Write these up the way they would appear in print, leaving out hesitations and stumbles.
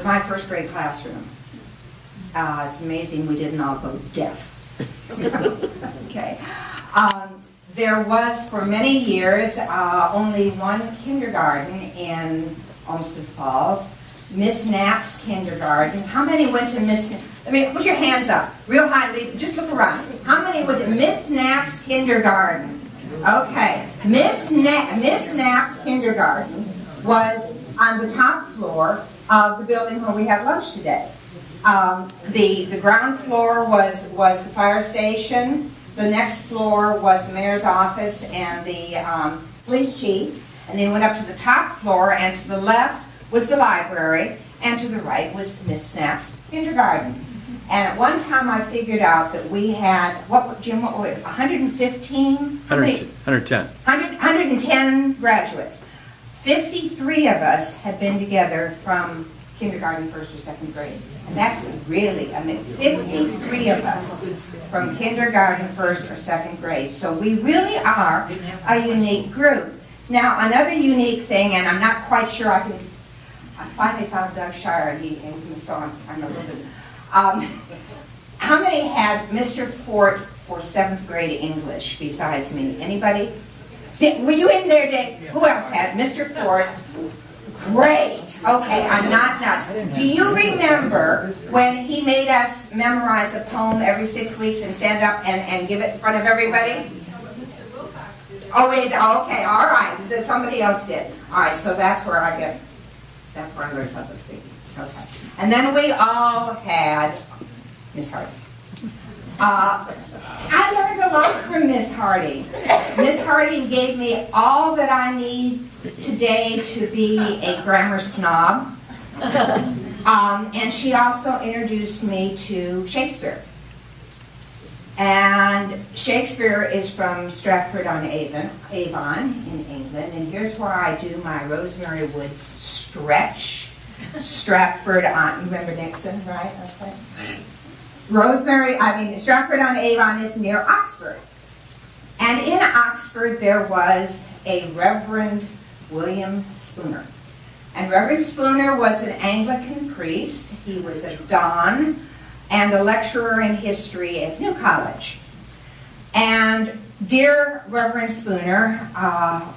my first grade classroom. It's amazing we didn't all go deaf. Okay. There was, for many years, only one kindergarten in Olmsted Falls, Miss Knapp's kindergarten. How many went to Miss? I mean, put your hands up, real high. Just look around. How many went to Miss Knapp's kindergarten? Okay, Miss Knapp's kindergarten was on the top floor of the building where we had lunch today. The ground floor was the fire station. The next floor was the mayor's office and the police chief. And then went up to the top floor, and to the left was the library, and to the right was Miss Knapp's kindergarten. And at one time I figured out that we had, Jim, what was it, 115? 110. 110 graduates. 53 of us had been together from kindergarten, first or second grade. And that's really, 53 of us from kindergarten, first or second grade. So we really are a unique group. Now, another unique thing, and I'm not quite sure I finally found Doug Shire, so I'm a little bit. How many had Mr. Fort for 7th grade English besides me? Anybody? Were you in there, Dave? Who else had Mr. Fort? Great. Okay, I'm not nuts. Do you remember when he made us memorize a poem every 6 weeks and stand up and give it in front of everybody? Oh, okay, all right. So somebody else did. All right, so that's where I learned public speaking. Okay. And then we all had Miss Hardy. I learned a lot from Miss Hardy. Miss Hardy gave me all that I need today to be a grammar snob. And she also introduced me to Shakespeare. And Shakespeare is from Stratford-on-Avon in England. And here's where I do my Rosemary Wood stretch. Stratford-on, you remember Nixon, right? Okay. Stratford-on-Avon is near Oxford. And in Oxford there was a Reverend William Spooner. And Reverend Spooner was an Anglican priest. He was a Don and a lecturer in history at New College. And dear Reverend Spooner,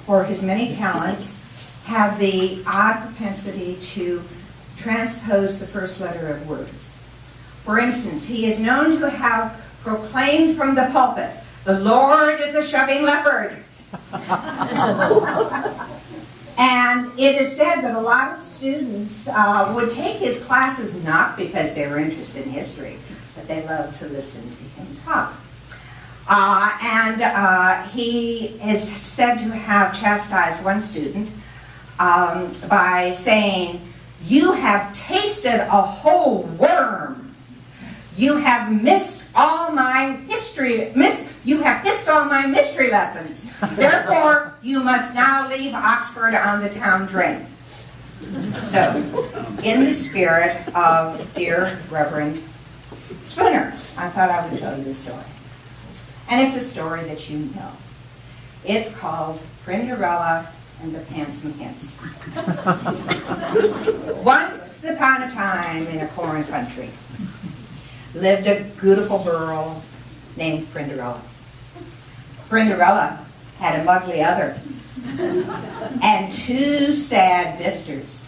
for his many talents, have the odd propensity to transpose the first letter of words. For instance, he is known to have proclaimed from the pulpit, "The Lord is a shoving leopard." And it is said that a lot of students would take his classes not because they were interested in history, but they loved to listen to him talk. He is said to have chastised one student by saying, "You have tasted a whole worm. You have missed all my history. You have missed all my mystery lessons. Therefore, you must now leave Oxford on the town drain." So, in the spirit of dear Reverend Spooner, I thought I would tell you the story. And it's a story that you know. It's called Prinderella and the Handsome Hints. Once upon a time in a foreign country lived a beautiful girl named Prinderella. Prinderella had a mugly other and two sad bisters.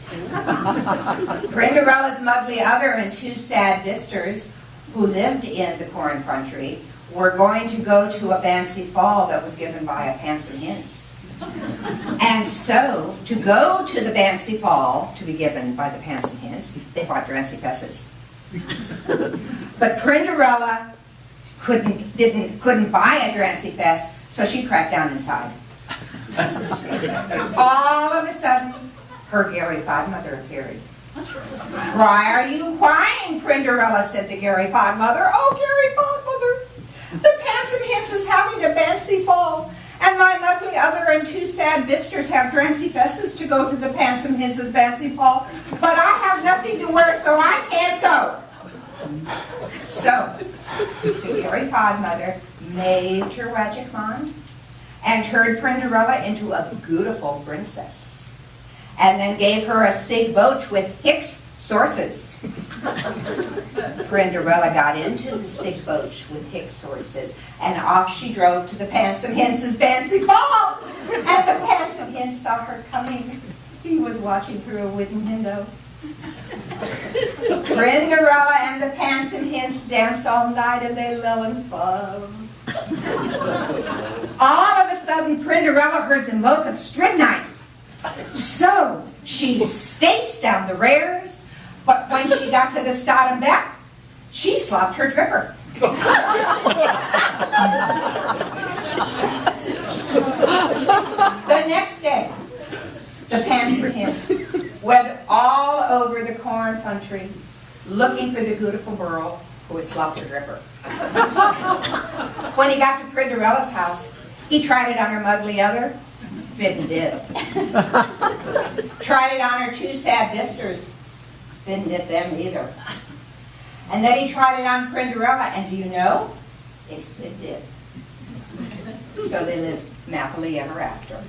Prinderella's mugly other and two sad bisters, who lived in the corn country, were going to go to a fancy fall that was given by a Handsome Hints. And so, to go to the fancy fall to be given by the Handsome Hints, they bought drancy fesses. But Prinderella couldn't buy a drancy fest, so she cracked down inside. All of a sudden, her Gary Godmother appeared. "Why are you crying, Prinderella?" said the Gary Godmother. "Oh, Gary Godmother, the Handsome Hints is having a fancy fall, and my mugly other and two sad bisters have drancy fesses to go to the Handsome Hints' fancy fall, but I have nothing to wear, so I can't go." So, the Gary Godmother made her magic wand and turned Prinderella into a beautiful princess, and then gave her a sig boach with hicks Sources. Cinderella got into the stick boat with Hick's sources, and off she drove to the Handsome Hens' fancy ball. And the Handsome Hen saw her coming. He was watching through a wooden window. Cinderella and the Handsome Hens danced all night in their love. All of a sudden, Cinderella heard the milk of strychnine. So she staced down the rares, but when she got to the Stodden back, she slopped her dripper. The next day, the Handsome Hens went all over the corn country looking for the beautiful girl who had slopped her dripper. When he got to Cinderella's house, he tried it on her muggly other. Didn't did. Tried it on her two sad sisters. Didn't knit them either. And then he tried it on Cinderella, and do you know? It did. So they lived happily ever after.